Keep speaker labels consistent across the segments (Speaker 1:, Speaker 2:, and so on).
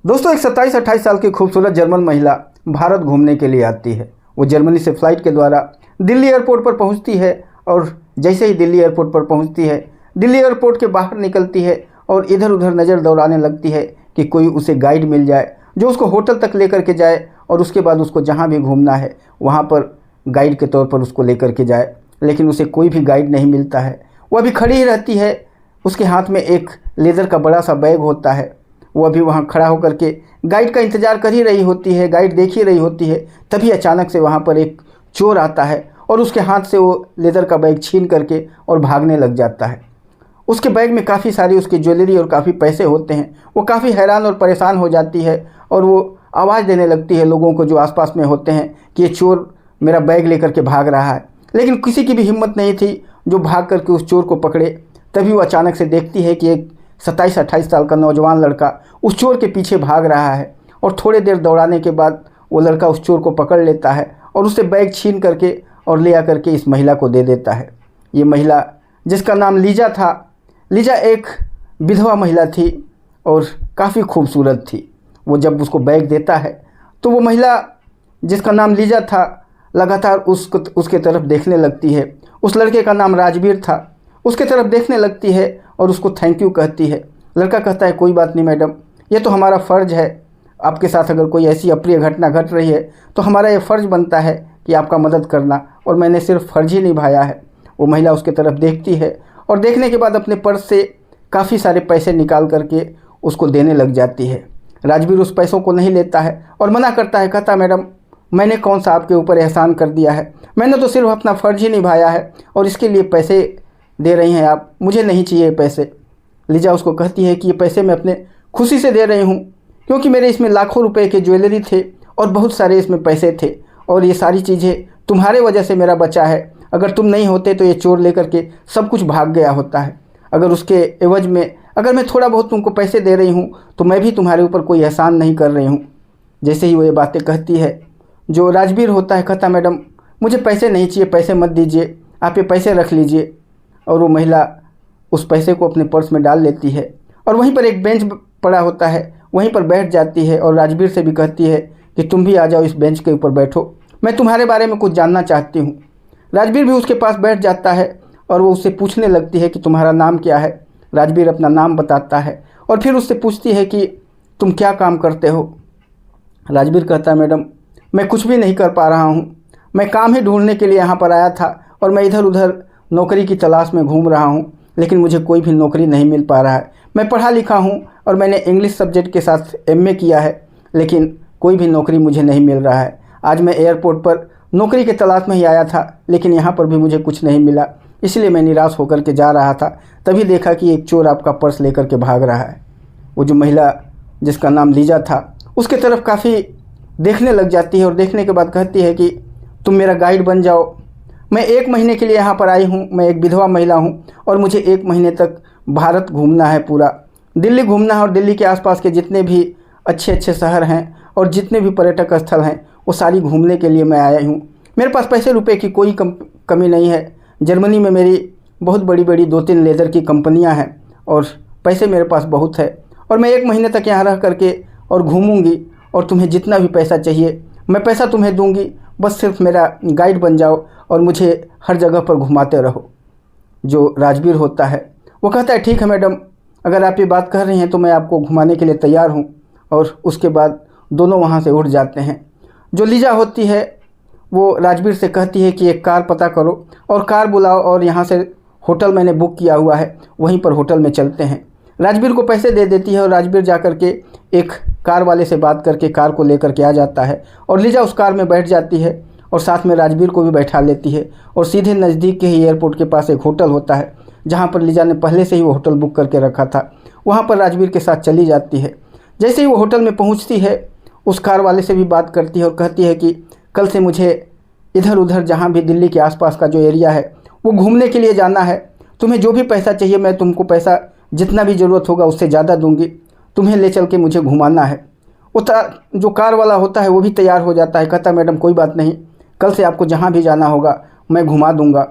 Speaker 1: दोस्तों, एक 27-28 साल की खूबसूरत जर्मन महिला भारत घूमने के लिए आती है। वो जर्मनी से फ़्लाइट के द्वारा दिल्ली एयरपोर्ट पर पहुंचती है और जैसे ही दिल्ली एयरपोर्ट पर पहुंचती है, दिल्ली एयरपोर्ट के बाहर निकलती है और इधर उधर नज़र दौड़ाने लगती है कि कोई उसे गाइड मिल जाए जो उसको होटल तक लेकर के जाए और उसके बाद उसको जहाँ भी घूमना है वहाँ पर गाइड के तौर पर उसको लेकर के जाए। लेकिन उसे कोई भी गाइड नहीं मिलता है। वह अभी खड़ी ही रहती है। उसके हाथ में एक लेदर का बड़ा सा बैग होता है। वो अभी वहाँ खड़ा होकर के गाइड का इंतज़ार कर ही रही होती है, गाइड देख ही रही होती है। तभी अचानक से वहाँ पर एक चोर आता है और उसके हाथ से वो लेदर का बैग छीन करके और भागने लग जाता है। उसके बैग में काफ़ी सारी उसकी ज्वेलरी और काफ़ी पैसे होते हैं। वो काफ़ी हैरान और परेशान हो जाती है और वो आवाज़ देने लगती है लोगों को जो आसपास में होते हैं कि ये चोर मेरा बैग लेकर के भाग रहा है। लेकिन किसी की भी हिम्मत नहीं थी जो भाग करके उस चोर को पकड़े। तभी वो अचानक से देखती है कि एक 27-28 साल का नौजवान लड़का उस चोर के पीछे भाग रहा है और थोड़ी देर दौड़ाने के बाद वो लड़का उस चोर को पकड़ लेता है और उससे बैग छीन करके और ले आकर के इस महिला को दे देता है। ये महिला, जिसका नाम लीजा था, लीजा एक विधवा महिला थी और काफ़ी खूबसूरत थी। वो जब उसको बैग देता है तो वो महिला, जिसका नाम लीजा था, लगातार उसके तरफ देखने लगती है। उस लड़के का नाम राजवीर था। उसके तरफ देखने लगती है और उसको थैंक यू कहती है। लड़का कहता है, कोई बात नहीं मैडम, ये तो हमारा फ़र्ज़ है। आपके साथ अगर कोई ऐसी अप्रिय घटना घट रही है तो हमारा ये फ़र्ज़ बनता है कि आपका मदद करना, और मैंने सिर्फ फ़र्ज़ ही निभाया है। वो महिला उसके तरफ देखती है और देखने के बाद अपने पर्स से काफ़ी सारे पैसे निकाल करके उसको देने लग जाती है। राजवीर उस पैसों को नहीं लेता है और मना करता है। कहता, मैडम, मैंने कौन सा आपके ऊपर एहसान कर दिया है? मैंने तो सिर्फ अपना फ़र्ज़ ही निभाया है और इसके लिए पैसे दे रही हैं आप, मुझे नहीं चाहिए पैसे। लीजा उसको कहती है कि ये पैसे मैं अपने खुशी से दे रही हूँ, क्योंकि मेरे इसमें लाखों रुपए के ज्वेलरी थे और बहुत सारे इसमें पैसे थे और ये सारी चीज़ें तुम्हारे वजह से मेरा बचा है। अगर तुम नहीं होते तो ये चोर लेकर के सब कुछ भाग गया होता है। अगर उसके एवज में अगर मैं थोड़ा बहुत तुमको पैसे दे रही हूँ तो मैं भी तुम्हारे ऊपर कोई एहसान नहीं कर रही हूँ। जैसे ही वो ये बातें कहती है, जो राजवीर होता है कहता, मैडम, मुझे पैसे नहीं चाहिए, पैसे मत दीजिए, आप ये पैसे रख लीजिए। और वो महिला उस पैसे को अपने पर्स में डाल लेती है और वहीं पर एक बेंच पड़ा होता है, वहीं पर बैठ जाती है और राजवीर से भी कहती है कि तुम भी आ जाओ, इस बेंच के ऊपर बैठो, मैं तुम्हारे बारे में कुछ जानना चाहती हूँ। राजवीर भी उसके पास बैठ जाता है और वो उससे पूछने लगती है कि तुम्हारा नाम क्या है। राजवीर अपना नाम बताता है और फिर उससे पूछती है कि तुम क्या काम करते हो। राजवीर कहता है, मैडम, मैं कुछ भी नहीं कर पा रहा हूँ, मैं काम ही ढूंढने के लिए यहाँ पर आया था और मैं इधर उधर नौकरी की तलाश में घूम रहा हूँ, लेकिन मुझे कोई भी नौकरी नहीं मिल पा रहा है। मैं पढ़ा लिखा हूँ और मैंने इंग्लिश सब्जेक्ट के साथ एमए किया है, लेकिन कोई भी नौकरी मुझे नहीं मिल रहा है। आज मैं एयरपोर्ट पर नौकरी की तलाश में ही आया था, लेकिन यहाँ पर भी मुझे कुछ नहीं मिला, इसलिए मैं निराश होकर के जा रहा था। तभी देखा कि एक चोर आपका पर्स लेकर के भाग रहा है। वो जो महिला, जिसका नाम लीजा था, उसके तरफ काफ़ी देखने लग जाती है और देखने के बाद कहती है कि तुम मेरा गाइड बन जाओ। मैं 1 महीने के लिए यहाँ पर आई हूँ, मैं एक विधवा महिला हूँ और मुझे 1 महीने तक भारत घूमना है, पूरा दिल्ली घूमना है और दिल्ली के आसपास के जितने भी अच्छे अच्छे शहर हैं और जितने भी पर्यटक स्थल हैं वो सारी घूमने के लिए मैं आया हूँ। मेरे पास पैसे रुपए की कोई कमी नहीं है। जर्मनी में मेरी बहुत बड़ी बड़ी 2-3 लेदर की कंपनियाँ हैं और पैसे मेरे पास बहुत है और मैं 1 महीने तक यहाँ रह करके और घूमूंगी और तुम्हें जितना भी पैसा चाहिए मैं पैसा तुम्हें दूंगी, बस सिर्फ मेरा गाइड बन जाओ और मुझे हर जगह पर घुमाते रहो। जो राजवीर होता है वो कहता है, ठीक है मैडम, अगर आप ये बात कह रही हैं तो मैं आपको घुमाने के लिए तैयार हूँ। और उसके बाद दोनों वहाँ से उठ जाते हैं। जो लीजा होती है वो राजवीर से कहती है कि एक कार पता करो और कार बुलाओ और यहाँ से होटल मैंने बुक किया हुआ है, वहीं पर होटल में चलते हैं। राजवीर को पैसे दे देती है और राजवीर जा कर के एक कार वाले से बात करके कार को लेकर के आ जाता है और लीजा उस कार में बैठ जाती है और साथ में राजवीर को भी बैठा लेती है और सीधे नज़दीक के ही एयरपोर्ट के पास एक होटल होता है जहाँ पर लीजा ने पहले से ही वो होटल बुक करके रखा था, वहाँ पर राजवीर के साथ चली जाती है। जैसे ही वो होटल में पहुँचती है उस कार वाले से भी बात करती है और कहती है कि कल से मुझे इधर उधर जहाँ भी दिल्ली के आसपास का जो एरिया है वो घूमने के लिए जाना है। तुम्हें जो भी पैसा चाहिए मैं तुमको पैसा जितना भी ज़रूरत होगा उससे ज़्यादा दूंगी, तुम्हें ले चल के मुझे घुमाना है। जो कार वाला होता है वो भी तैयार हो जाता है, कहता, मैडम, कोई बात नहीं, कल से आपको जहाँ भी जाना होगा मैं घुमा दूंगा।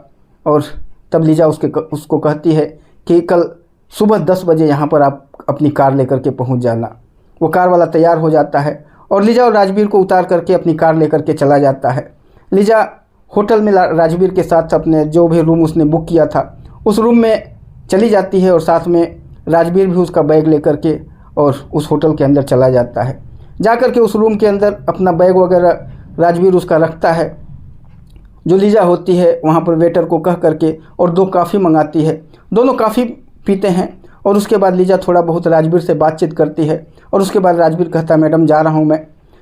Speaker 1: और तब लीजा उसको कहती है कि कल सुबह 10 बजे यहाँ पर आप अपनी कार लेकर के पहुँच जाना। वो कार वाला तैयार हो जाता है और लीजा और राजवीर को उतार करके अपनी कार लेकर के चला जाता है। लीजा होटल में राजवीर के साथ अपने जो भी रूम उसने बुक किया था उस रूम में चली जाती है और साथ में राजवीर भी उसका बैग लेकर के और उस होटल के अंदर चला जाता है। जा कर के उस रूम के अंदर अपना बैग वगैरह राजवीर उसका रखता है। जो लीजा होती है वहाँ पर वेटर को कह करके और 2 कॉफ़ी मंगाती है। दोनों कॉफ़ी पीते हैं और उसके बाद लीजा थोड़ा बहुत राजवीर से बातचीत करती है और उसके बाद राजवीर कहता है मैडम जा रहा हूँ मैं।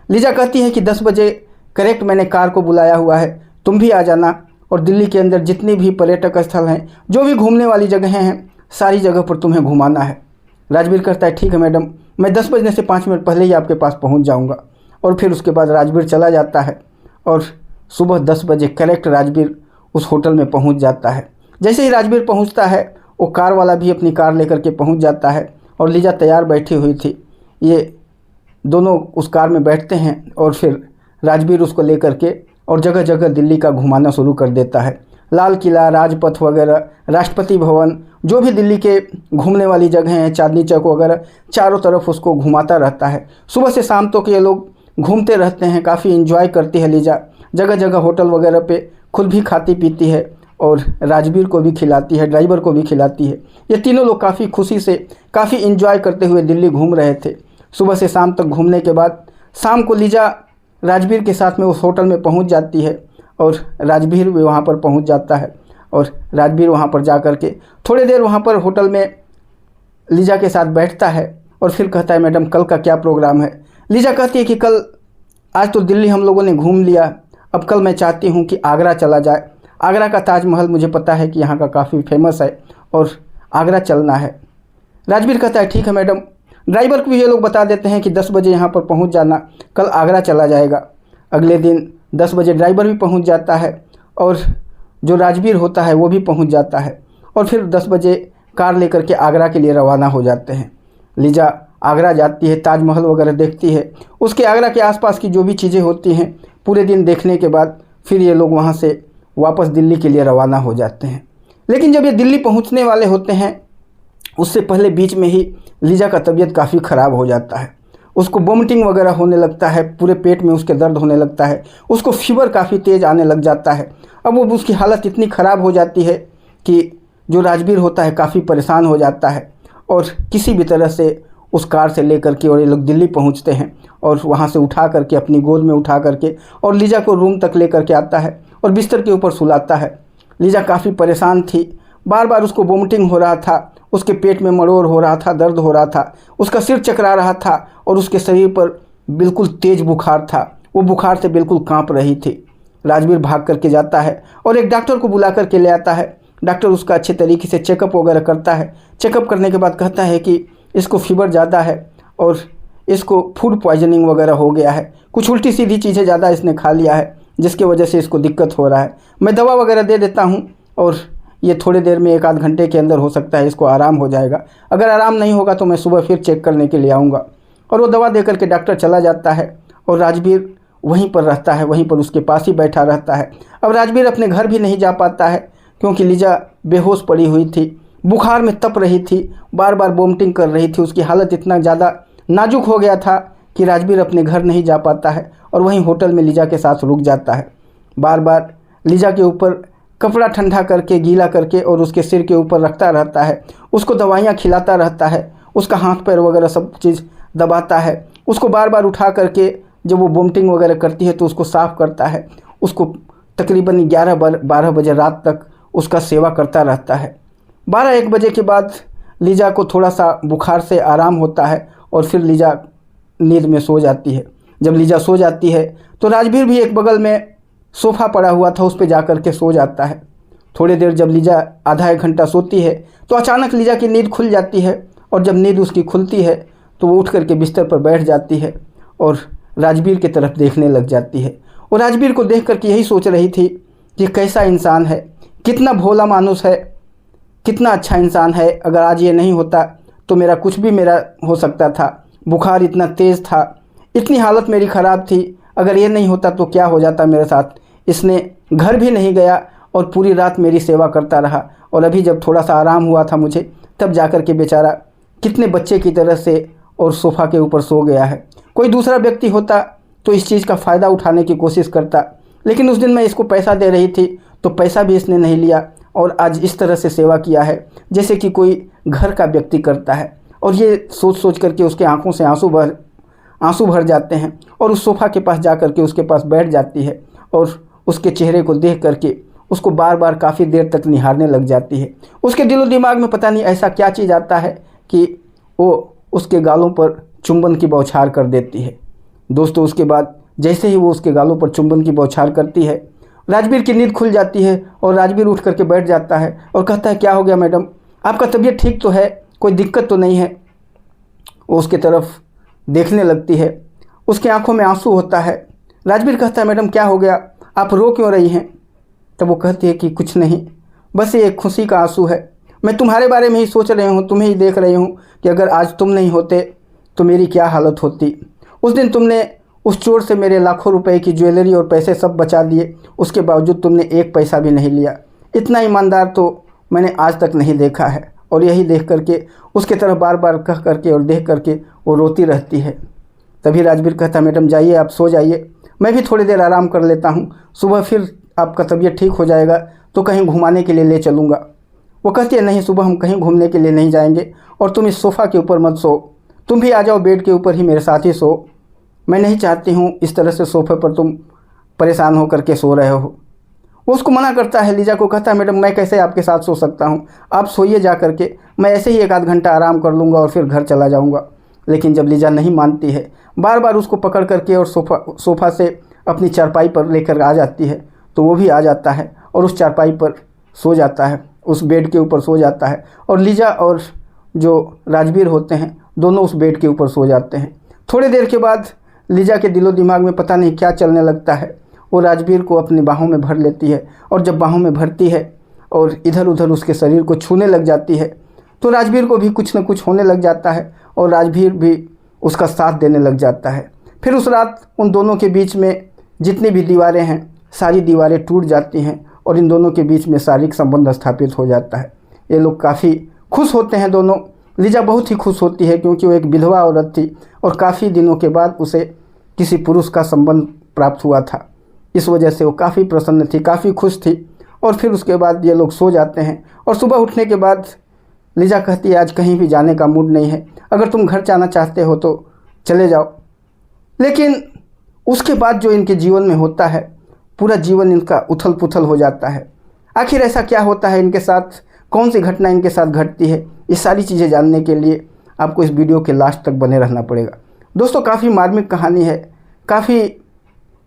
Speaker 1: लीजा कहती है कि 10 बजे करेक्ट मैंने कार को बुलाया हुआ है, तुम भी आ जाना और दिल्ली के अंदर जितनी भी पर्यटक स्थल हैं, जो भी घूमने वाली जगहें हैं, सारी जगह पर तुम्हें घुमाना है। राजवीर कहता है ठीक है मैडम, मैं 10 बजने से 5 मिनट पहले ही आपके पास पहुंच जाऊंगा। और फिर उसके बाद राजवीर चला जाता है और सुबह 10 बजे करेक्ट राजवीर उस होटल में पहुंच जाता है। जैसे ही राजवीर पहुंचता है वो कार वाला भी अपनी कार लेकर के पहुंच जाता है और लीजा तैयार बैठी हुई थी। ये दोनों उस कार में बैठते हैं और फिर राजवीर उसको लेकर के और जगह जगह दिल्ली का घुमाना शुरू कर देता है। लाल किला, राजपथ वगैरह, राष्ट्रपति भवन, जो भी दिल्ली के घूमने वाली जगह हैं, चांदनी चौक वगैरह, चारों तरफ उसको घुमाता रहता है। सुबह से शाम तक ये लोग घूमते रहते हैं, काफ़ी एंजॉय करती है लीजा। जगह जगह होटल वगैरह पे खुद भी खाती पीती है और राजवीर को भी खिलाती है, ड्राइवर को भी खिलाती है। ये तीनों लोग काफ़ी खुशी से, काफ़ी एंजॉय करते हुए दिल्ली घूम रहे थे। सुबह से शाम तक घूमने के बाद शाम को लीजा राजवीर के साथ में उस होटल में पहुंच जाती है और राजवीर भी वहां पर पहुंच जाता है और राजवीर वहां पर जा कर के थोड़ी देर वहां पर होटल में लीजा के साथ बैठता है और फिर कहता है मैडम कल का क्या प्रोग्राम है। लीजा कहती है कि कल, आज तो दिल्ली हम लोगों ने घूम लिया, अब कल मैं चाहती हूँ कि आगरा चला जाए। आगरा का ताजमहल मुझे पता है कि यहाँ का काफ़ी फेमस है और आगरा चलना है। राजवीर कहता है ठीक है मैडम। ड्राइवर को भी ये लोग बता देते हैं कि 10 बजे यहाँ पर पहुँच जाना, कल आगरा चला जाएगा। अगले दिन 10 बजे ड्राइवर भी पहुँच जाता है और जो राजवीर होता है वो भी पहुँच जाता है और फिर 10 बजे कार लेकर के आगरा के लिए रवाना हो जाते हैं। लीजा आगरा जाती है, ताजमहल वगैरह देखती है, उसके आगरा के आसपास की जो भी चीज़ें होती हैं पूरे दिन देखने के बाद फिर ये लोग वहाँ से वापस दिल्ली के लिए रवाना हो जाते हैं। लेकिन जब ये दिल्ली पहुँचने वाले होते हैं उससे पहले बीच में ही लीजा का तबीयत काफ़ी ख़राब हो जाता है। उसको वोमिटिंग वगैरह होने लगता है, पूरे पेट में उसके दर्द होने लगता है, उसको फीवर काफ़ी तेज़ आने लग जाता है। अब वो उसकी हालत इतनी ख़राब हो जाती है कि जो राजवीर होता है काफ़ी परेशान हो जाता है और किसी भी तरह से उस कार से लेकर के और ये लोग दिल्ली पहुंचते हैं और वहां से उठा करके अपनी गोद में उठा करके और लीजा को रूम तक लेकर के आता है और बिस्तर के ऊपर सुलाता है। लीजा काफ़ी परेशान थी, बार बार उसको वोमिटिंग हो रहा था, उसके पेट में मरोड़ हो रहा था, दर्द हो रहा था, उसका सिर चकरा रहा था और उसके शरीर पर बिल्कुल तेज़ बुखार था। वो बुखार से बिल्कुल काँप रही थी। राजवीर भाग करके जाता है और एक डॉक्टर को बुला करके ले आता है। डॉक्टर उसका अच्छे तरीके से चेकअप वगैरह करता है। चेकअप करने के बाद कहता है कि इसको फीवर ज़्यादा है और इसको फूड पॉइजनिंग वगैरह हो गया है, कुछ उल्टी सीधी चीज़ें ज़्यादा इसने खा लिया है जिसके वजह से इसको दिक्कत हो रहा है। मैं दवा वगैरह दे देता हूँ और ये थोड़ी देर में 1 आध घंटे के अंदर हो सकता है इसको आराम हो जाएगा। अगर आराम नहीं होगा तो मैं सुबह फिर चेक करने के लिए आऊँगा। और वो दवा दे करके डॉक्टर चला जाता है और राजवीर वहीं पर रहता है, वहीं पर उसके पास ही बैठा रहता है। अब राजवीर अपने घर भी नहीं जा पाता है क्योंकि लीजा बेहोश पड़ी हुई थी, बुखार में तप रही थी, बार बार वोमिटिंग कर रही थी। उसकी हालत इतना ज़्यादा नाजुक हो गया था कि राजवीर अपने घर नहीं जा पाता है और वहीं होटल में लीजा के साथ रुक जाता है। बार बार लीजा के ऊपर कपड़ा ठंडा करके, गीला करके और उसके सिर के ऊपर रखता रहता है, उसको दवाइयाँ खिलाता रहता है, उसका हाथ पैर वगैरह सब चीज़ दबाता है, उसको बार बार उठा करके जब वो वोमिटिंग वगैरह करती है तो उसको साफ़ करता है। उसको तकरीबन 11-12 बजे रात तक उसका सेवा करता रहता है। 12-1 बजे के बाद लीजा को थोड़ा सा बुखार से आराम होता है और फिर लीजा नींद में सो जाती है। जब लीजा सो जाती है तो राजवीर भी एक बगल में सोफ़ा पड़ा हुआ था, उस पर जा कर के सो जाता है। थोड़ी देर जब लीजा आधा 1 घंटा सोती है तो अचानक लीजा की नींद खुल जाती है और जब नींद उसकी खुलती है तो वो उठ करके बिस्तर पर बैठ जाती है और राजवीर की तरफ देखने लग जाती है। और राजवीर को देख करके यही सोच रही थी कि कैसा इंसान है, कितना भोला मानुस है, कितना अच्छा इंसान है। अगर आज ये नहीं होता तो मेरा कुछ भी मेरा हो सकता था। बुखार इतना तेज़ था, इतनी हालत मेरी ख़राब थी, अगर ये नहीं होता तो क्या हो जाता मेरे साथ। इसने घर भी नहीं गया और पूरी रात मेरी सेवा करता रहा और अभी जब थोड़ा सा आराम हुआ था मुझे तब जाकर के बेचारा कितने बच्चे की तरह से और सोफ़ा के ऊपर सो गया है। कोई दूसरा व्यक्ति होता तो इस चीज़ का फ़ायदा उठाने की कोशिश करता, लेकिन उस दिन मैं इसको पैसा दे रही थी तो पैसा भी इसने नहीं लिया और आज इस तरह से सेवा किया है जैसे कि कोई घर का व्यक्ति करता है। और ये सोच सोच करके उसके आंखों से आंसू भर जाते हैं और उस सोफ़ा के पास जा कर के उसके पास बैठ जाती है और उसके चेहरे को देख करके उसको बार बार काफ़ी देर तक निहारने लग जाती है। उसके दिलो दिमाग में पता नहीं ऐसा क्या चीज़ आता है कि वो उसके गालों पर चुंबन की बौछार कर देती है। दोस्तों, उसके बाद जैसे ही वो उसके गालों पर चुंबन की बौछार करती है, राजवीर की नींद खुल जाती है और राजवीर उठ करके बैठ जाता है और कहता है, क्या हो गया मैडम, आपका तबीयत ठीक तो है, कोई दिक्कत तो नहीं है। वो उसके तरफ देखने लगती है, उसकी आंखों में आंसू होता है। राजवीर कहता है, मैडम क्या हो गया, आप रो क्यों रही हैं? तब वो कहती है कि कुछ नहीं, बस ये एक खुशी का आंसू है। मैं तुम्हारे बारे में ही सोच रही हूँ, तुम्हें ही देख रही हूँ कि अगर आज तुम नहीं होते तो मेरी क्या हालत होती। उस दिन तुमने उस चोर से मेरे लाखों रुपए की ज्वेलरी और पैसे सब बचा दिए, उसके बावजूद तुमने एक पैसा भी नहीं लिया। इतना ईमानदार तो मैंने आज तक नहीं देखा है। और यही देख करके उसके तरफ बार बार कह करके और देख करके वो रोती रहती है। तभी राजवीर कहता, मैडम जाइए, आप सो जाइए, मैं भी थोड़ी देर आराम कर लेता हूँ, सुबह फिर आपका तबीयत ठीक हो जाएगा तो कहीं घुमाने के लिए ले चलूँगा। वो कहती है, नहीं, सुबह हम कहीं घूमने के लिए नहीं जाएंगे और तुम इस सोफ़ा के ऊपर मत सो, तुम भी आ जाओ बेड के ऊपर ही मेरे साथ ही सो। मैं नहीं चाहती हूँ इस तरह से सोफ़े पर तुम परेशान हो करके सो रहे हो। वो उसको मना करता है, लीजा को कहता है, मैडम मैं कैसे आपके साथ सो सकता हूँ, आप सोइए जा करके, मैं ऐसे ही एक आध घंटा आराम कर लूँगा और फिर घर चला जाऊँगा। लेकिन जब लीजा नहीं मानती है, बार बार उसको पकड़ करके और सोफ़ा से अपनी चारपाई पर लेकर आ जाती है, तो वो भी आ जाता है और उस चारपाई पर सो जाता है, उस बेड के ऊपर सो जाता है। और लीजा और जो राजवीर होते हैं दोनों उस बेड के ऊपर सो जाते हैं। थोड़ी देर के बाद लीजा के दिलो दिमाग में पता नहीं क्या चलने लगता है। वो राजवीर को अपनी बाहों में भर लेती है और जब बाहों में भरती है और इधर उधर उसके शरीर को छूने लग जाती है तो राजवीर को भी कुछ न कुछ होने लग जाता है और राजवीर भी उसका साथ देने लग जाता है। फिर उस रात उन दोनों के बीच में जितनी भी दीवारें हैं सारी दीवारें टूट जाती हैं और इन दोनों के बीच में शारीरिक संबंध स्थापित हो जाता है। ये लोग काफ़ी खुश होते हैं दोनों। लीजा बहुत ही खुश होती है क्योंकि वो एक विधवा औरत थी और काफ़ी दिनों के बाद उसे किसी पुरुष का संबंध प्राप्त हुआ था। इस वजह से वो काफ़ी प्रसन्न थी, काफ़ी खुश थी। और फिर उसके बाद ये लोग सो जाते हैं और सुबह उठने के बाद लीजा कहती है, आज कहीं भी जाने का मूड नहीं है, अगर तुम घर जाना चाहते हो तो चले जाओ। लेकिन उसके बाद जो इनके जीवन में होता है, पूरा जीवन इनका उथल पुथल हो जाता है। आखिर ऐसा क्या होता है इनके साथ, कौन सी घटना इनके साथ घटती है, ये सारी चीज़ें जानने के लिए आपको इस वीडियो के लास्ट तक बने रहना पड़ेगा। दोस्तों, काफ़ी मार्मिक कहानी है, काफ़ी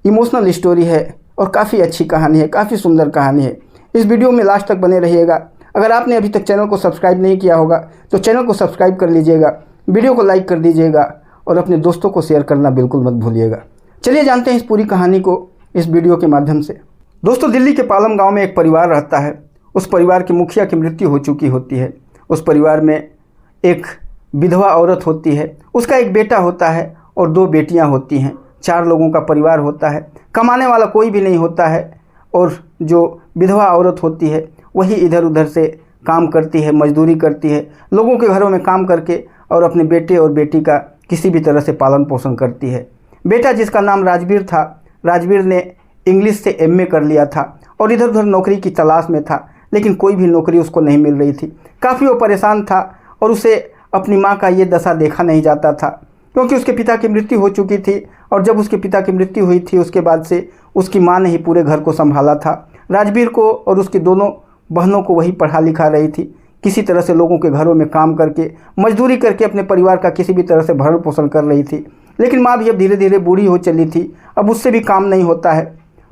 Speaker 1: इमोशनल स्टोरी है और काफ़ी अच्छी कहानी है, काफ़ी सुंदर कहानी है। इस वीडियो में लास्ट तक बने रहिएगा। अगर आपने अभी तक चैनल को सब्सक्राइब नहीं किया होगा तो चैनल को सब्सक्राइब कर लीजिएगा, वीडियो को लाइक कर दीजिएगा और अपने दोस्तों को शेयर करना बिल्कुल मत भूलिएगा। चलिए जानते हैं इस पूरी कहानी को इस वीडियो के माध्यम से। दोस्तों, दिल्ली के पालम गाँव में एक परिवार रहता है। उस परिवार के मुखिया की मृत्यु हो चुकी होती है। उस परिवार में एक विधवा औरत होती है, उसका एक बेटा होता है और 2 बेटियां होती हैं। 4 लोगों का परिवार होता है। कमाने वाला कोई भी नहीं होता है और जो विधवा औरत होती है वही इधर उधर से काम करती है, मजदूरी करती है, लोगों के घरों में काम करके और अपने बेटे और बेटी का किसी भी तरह से पालन पोषण करती है। बेटा, जिसका नाम राजवीर था, राजवीर ने इंग्लिश से MA कर लिया था और इधर उधर नौकरी की तलाश में था, लेकिन कोई भी नौकरी उसको नहीं मिल रही थी। काफ़ी वो परेशान था और उसे अपनी माँ का ये दशा देखा नहीं जाता था क्योंकि उसके पिता की मृत्यु हो चुकी थी और जब उसके पिता की मृत्यु हुई थी उसके बाद से उसकी माँ ने ही पूरे घर को संभाला था। राजवीर को और उसकी दोनों बहनों को वही पढ़ा लिखा रही थी, किसी तरह से लोगों के घरों में काम करके मजदूरी करके अपने परिवार का किसी भी तरह से भरण पोषण कर रही थी। लेकिन माँ भी अब धीरे धीरे बूढ़ी हो चली थी, अब उससे भी काम नहीं होता है।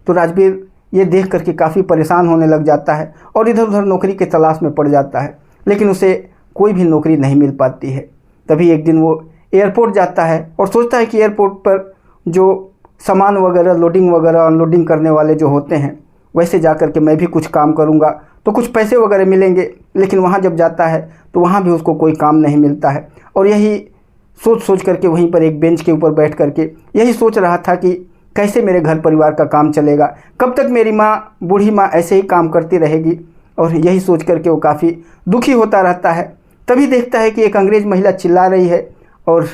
Speaker 1: तो राजवीर ये देख करके काफ़ी परेशान होने लग जाता है और इधर उधर नौकरी के तलाश में पड़ जाता है, लेकिन उसे कोई भी नौकरी नहीं मिल पाती है। तभी एक दिन वो एयरपोर्ट जाता है और सोचता है कि एयरपोर्ट पर जो सामान वगैरह लोडिंग वगैरह अनलोडिंग करने वाले जो होते हैं वैसे जा कर के मैं भी कुछ काम करूँगा तो कुछ पैसे वगैरह मिलेंगे। लेकिन वहाँ जब जाता है तो वहाँ भी उसको कोई काम नहीं मिलता है और यही सोच करके वहीं पर एक बेंच के ऊपर बैठ करके यही सोच रहा था कि कैसे मेरे घर परिवार का काम चलेगा, कब तक मेरी माँ, बूढ़ी माँ ऐसे ही काम करती रहेगी। और यही सोच करके वो काफ़ी दुखी होता रहता है। तभी देखता है कि एक अंग्रेज़ महिला चिल्ला रही है और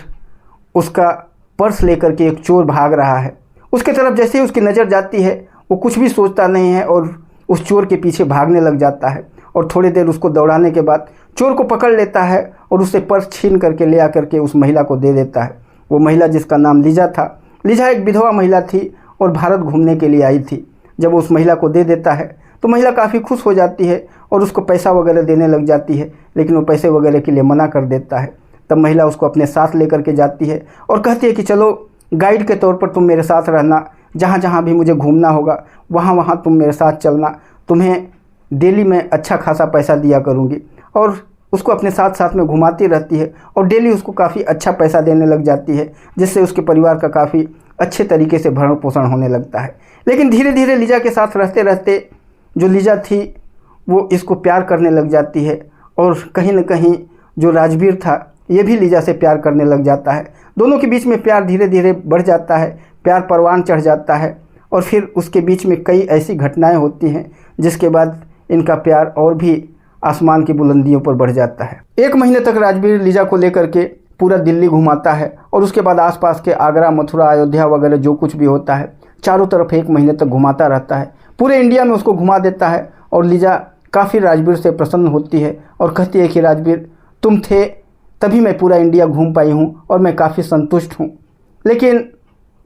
Speaker 1: उसका पर्स लेकर के एक चोर भाग रहा है। उसके तरफ जैसे ही उसकी नज़र जाती है वो कुछ भी सोचता नहीं है और उस चोर के पीछे भागने लग जाता है और थोड़ी देर उसको दौड़ाने के बाद चोर को पकड़ लेता है और उससे पर्स छीन करके ले आकर के उस महिला को दे देता है। वो महिला जिसका नाम लीजा था, लीजा एक विधवा महिला थी और भारत घूमने के लिए आई थी। जब वो उस महिला को दे देता है तो महिला काफ़ी खुश हो जाती है और उसको पैसा वगैरह देने लग जाती है, लेकिन वो पैसे वगैरह के लिए मना कर देता है। तब महिला उसको अपने साथ लेकर के जाती है और कहती है कि चलो गाइड के तौर पर तुम मेरे साथ रहना, जहाँ जहाँ भी मुझे घूमना होगा वहाँ वहाँ तुम मेरे साथ चलना, तुम्हें डेली में अच्छा खासा पैसा दिया करूँगी। और उसको अपने साथ साथ में घुमाती रहती है और डेली उसको काफ़ी अच्छा पैसा देने लग जाती है, जिससे उसके परिवार का काफ़ी अच्छे तरीके से भरण पोषण होने लगता है। लेकिन धीरे धीरे लीजा के साथ रहते रहते जो लीजा थी वो इसको प्यार करने लग जाती है और कहीं न कहीं जो राजवीर था ये भी लीजा से प्यार करने लग जाता है। दोनों के बीच में प्यार धीरे धीरे बढ़ जाता है, प्यार परवान चढ़ जाता है और फिर उसके बीच में कई ऐसी घटनाएं होती हैं जिसके बाद इनका प्यार और भी आसमान की बुलंदियों पर बढ़ जाता है। 1 महीने तक राजवीर लीजा को लेकर के पूरा दिल्ली घुमाता है और उसके बाद आसपास के आगरा, मथुरा, अयोध्या वगैरह जो कुछ भी होता है चारों तरफ 1 महीने तक घुमाता रहता है। पूरे इंडिया में उसको घुमा देता है और लीजा काफ़ी राजवीर से प्रसन्न होती है और कहती है कि राजवीर तुम थे तभी मैं पूरा इंडिया घूम पाई हूँ और मैं काफ़ी संतुष्ट हूँ। लेकिन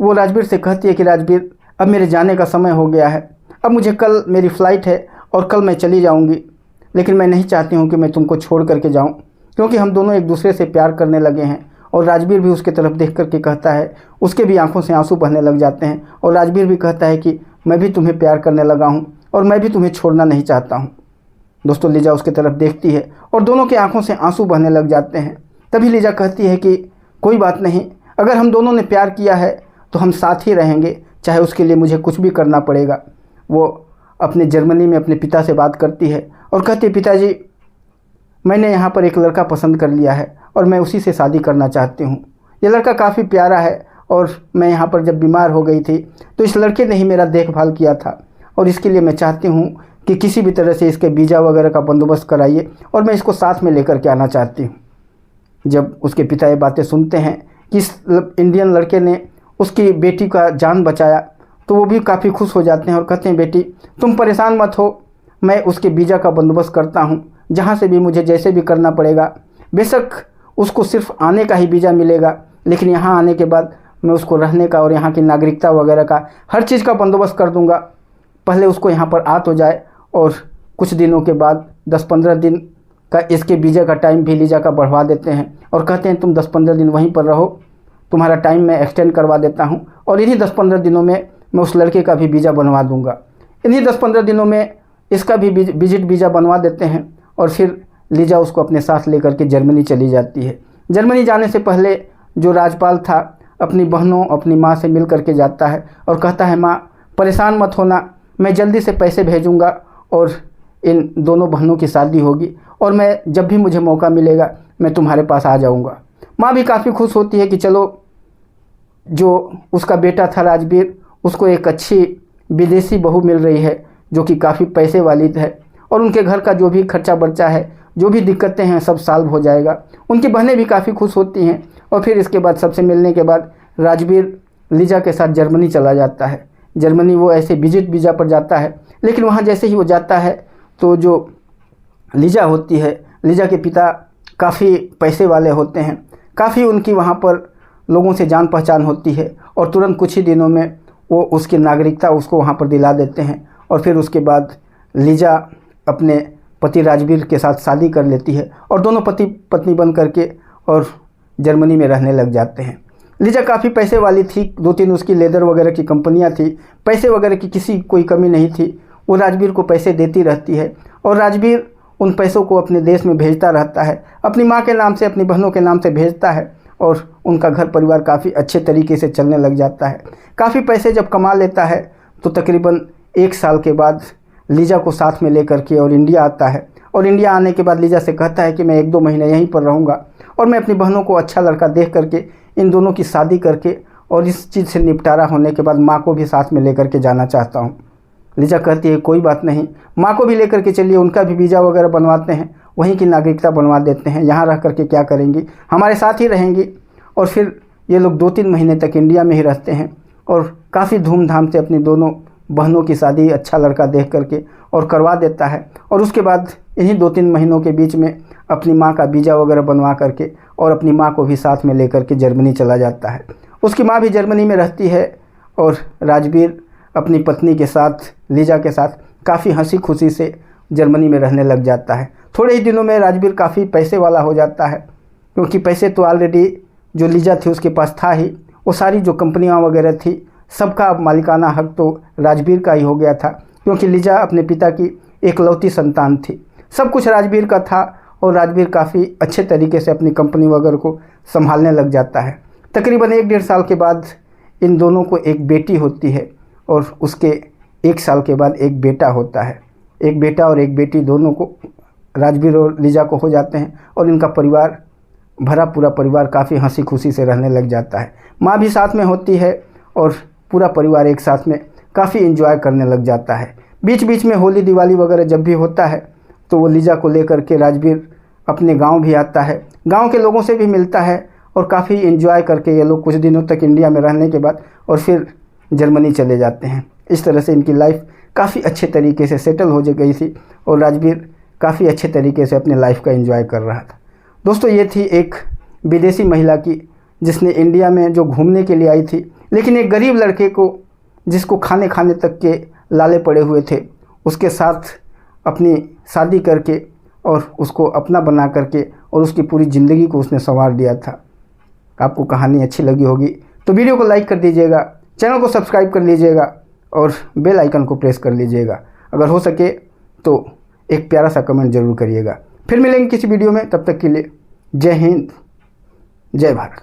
Speaker 1: वो राजवीर से कहती है कि राजवीर अब मेरे जाने का समय हो गया है, अब मुझे कल मेरी फ़्लाइट है और कल मैं चली जाऊँगी, लेकिन मैं नहीं चाहती हूँ कि मैं तुमको छोड़ करके जाऊँ, क्योंकि हम दोनों एक दूसरे से प्यार करने लगे हैं। और राजवीर भी उसके तरफ देख करके कहता है, उसके भी आंखों से आंसू बहने लग जाते हैं और राजवीर भी कहता है कि मैं भी तुम्हें प्यार करने लगा हूँ और मैं भी तुम्हें छोड़ना नहीं चाहता हूँ। दोस्तों लीजा उसके तरफ देखती है और दोनों के आंखों से आंसू बहने लग जाते हैं। तभी लीजा कहती है कि कोई बात नहीं, अगर हम दोनों ने प्यार किया है तो हम साथ ही रहेंगे, चाहे उसके लिए मुझे कुछ भी करना पड़ेगा। वो अपने जर्मनी में अपने पिता से बात करती है और कहती है, पिताजी मैंने यहाँ पर एक लड़का पसंद कर लिया है और मैं उसी से शादी करना चाहती हूँ। ये लड़का काफ़ी प्यारा है और मैं यहाँ पर जब बीमार हो गई थी तो इस लड़के ने ही मेरा देखभाल किया था और इसके लिए मैं चाहती हूँ कि किसी भी तरह से इसके वीज़ा वगैरह का बंदोबस्त कराइए और मैं इसको साथ में लेकर के आना चाहती हूँ। जब उसके पिता ये बातें सुनते हैं कि इस इंडियन लड़के ने उसकी बेटी का जान बचाया तो वो भी काफ़ी खुश हो जाते हैं और कहते हैं, बेटी तुम परेशान मत हो, मैं उसके वीज़ा का बंदोबस्त करता हूँ, जहाँ से भी मुझे जैसे भी करना पड़ेगा। बेशक उसको सिर्फ आने का ही वीज़ा मिलेगा, लेकिन यहाँ आने के बाद मैं उसको रहने का और यहाँ की नागरिकता वगैरह का हर चीज़ का बंदोबस्त कर दूँगा। पहले उसको यहाँ पर आ तो जाए और कुछ दिनों के बाद 10-15 दिन का इसके वीज़ा का टाइम भी लीजा का बढ़वा देते हैं और कहते हैं तुम 10-15 दिन वहीं पर रहो, तुम्हारा टाइम मैं एक्सटेंड करवा देता हूँ और इन्हीं 10-15 दिनों में मैं उस लड़के का भी वीज़ा बनवा दूँगा। इन्हीं 10-15 दिनों में इसका भी विजिट वीज़ा बनवा देते हैं और फिर लीजा उसको अपने साथ लेकर के जर्मनी चली जाती है। जर्मनी जाने से पहले जो राजपाल था अपनी बहनों अपनी माँ से मिल करके जाता है और कहता है, माँ परेशान मत होना, मैं जल्दी से पैसे भेजूँगा और इन दोनों बहनों की शादी होगी और मैं जब भी मुझे मौका मिलेगा मैं तुम्हारे पास आ जाऊँगा। माँ भी काफ़ी खुश होती है कि चलो जो उसका बेटा था राजवीर उसको एक अच्छी विदेशी बहू मिल रही है जो कि काफ़ी पैसे वाली है और उनके घर का जो भी खर्चा बर्चा है, जो भी दिक्कतें हैं सब सॉल्व हो जाएगा। उनकी बहनें भी काफ़ी खुश होती हैं और फिर इसके बाद सबसे मिलने के बाद राजवीर लीजा के साथ जर्मनी चला जाता है। जर्मनी वो ऐसे विजिट वीज़ा पर जाता है, लेकिन वहाँ जैसे ही वो जाता है तो जो लीजा होती है, लीजा के पिता काफ़ी पैसे वाले होते हैं, काफ़ी उनकी वहाँ पर लोगों से जान पहचान होती है और तुरंत कुछ ही दिनों में वो उसकी नागरिकता उसको वहाँ पर दिला देते हैं और फिर उसके बाद लीजा अपने पति राजवीर के साथ शादी कर लेती है और दोनों पति पत्नी बन करके और जर्मनी में रहने लग जाते हैं। लीजा काफ़ी पैसे वाली थी, 2-3 उसकी लेदर वगैरह की कंपनियां थी, पैसे वगैरह की किसी कोई कमी नहीं थी। वो राजवीर को पैसे देती रहती है और राजवीर उन पैसों को अपने देश में भेजता रहता है, अपनी माँ के नाम से अपनी बहनों के नाम से भेजता है और उनका घर परिवार काफ़ी अच्छे तरीके से चलने लग जाता है। काफ़ी पैसे जब कमा लेता है तो तकरीबन 1 साल के बाद लीजा को साथ में लेकर के और इंडिया आता है और इंडिया आने के बाद लीजा से कहता है कि मैं 1-2 महीने यहीं पर रहूँगा और मैं अपनी बहनों को अच्छा लड़का देख करके इन दोनों की शादी करके और इस चीज़ से निपटारा होने के बाद माँ को भी साथ में लेकर के जाना चाहता हूँ। लीजा कहती है, कोई बात नहीं, माँ को भी लेकर के चलिए, उनका भी वीज़ा वगैरह बनवाते हैं, वहीं की नागरिकता बनवा देते हैं, यहाँ रह करके क्या करेंगी, हमारे साथ ही रहेंगी। और फिर ये लोग 2-3 महीने तक इंडिया में ही रहते हैं और काफ़ी धूमधाम से अपनी दोनों बहनों की शादी अच्छा लड़का देख करके और करवा देता है। और उसके बाद इन्हीं 2-3 महीनों के बीच में अपनी माँ का वीज़ा वगैरह बनवा करके और अपनी माँ को भी साथ में लेकर के जर्मनी चला जाता है। उसकी माँ भी जर्मनी में रहती है और राजवीर अपनी पत्नी के साथ, लीजा के साथ काफ़ी हंसी खुशी से जर्मनी में रहने लग जाता है। थोड़े ही दिनों में राजवीर काफ़ी पैसे वाला हो जाता है, क्योंकि पैसे तो ऑलरेडी जो लीजा थी उसके पास था ही। वो सारी जो कंपनियां वगैरह थी सबका मालिकाना हक तो राजवीर का ही हो गया था, क्योंकि लीजा अपने पिता की एकलौती संतान थी। सब कुछ राजवीर का था और राजवीर काफ़ी अच्छे तरीके से अपनी कंपनी वगैरह को संभालने लग जाता है। तकरीबन 1-1.5 साल के बाद इन दोनों को एक बेटी होती है और उसके 1 साल के बाद एक बेटा होता है। एक बेटा और एक बेटी दोनों को राजवीर और लीजा को हो जाते हैं और इनका परिवार, भरा पूरा परिवार काफ़ी हंसी खुशी से रहने लग जाता है। माँ भी साथ में होती है और पूरा परिवार एक साथ में काफ़ी एंजॉय करने लग जाता है। बीच बीच में होली दिवाली वगैरह जब भी होता है तो वो लीजा को लेकर के राजवीर अपने गांव भी आता है, गांव के लोगों से भी मिलता है और काफ़ी एंजॉय करके ये लोग कुछ दिनों तक इंडिया में रहने के बाद और फिर जर्मनी चले जाते हैं। इस तरह से इनकी लाइफ काफ़ी अच्छे तरीके से सेटल हो गई थी और राजवीर काफ़ी अच्छे तरीके से अपने लाइफ का एंजॉय कर रहा था। दोस्तों, ये थी एक विदेशी महिला की जिसने इंडिया में जो घूमने के लिए आई थी, लेकिन एक गरीब लड़के को जिसको खाने खाने तक के लाले पड़े हुए थे उसके साथ अपनी शादी करके और उसको अपना बना करके और उसकी पूरी ज़िंदगी को उसने संवार दिया था। आपको कहानी अच्छी लगी होगी तो वीडियो को लाइक कर दीजिएगा, चैनल को सब्सक्राइब कर लीजिएगा और बेल आइकन को प्रेस कर लीजिएगा। अगर हो सके तो एक प्यारा सा कमेंट ज़रूर करिएगा। फिर मिलेंगे किसी वीडियो में, तब तक के लिए जय हिंद, जय भारत।